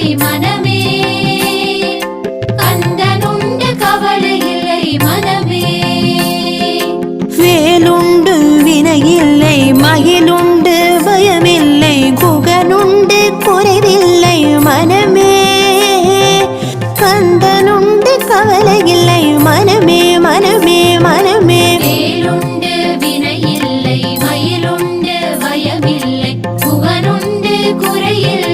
இல்லை மனமே, கந்தனுண்டு கவலை இல்லை மனமே. வேலுண்டு வினையில்லை மகிழுண்டு பயமில்லை குகனுண்டு குறைவில்லை மனமே, கந்தனுண்டு கவலை இல்லை மனமே மனமே மனமே. வேலுண்டு வினையில்லை மயிலுண்டு பயமில்லை குகனுண்டு குறையில்லை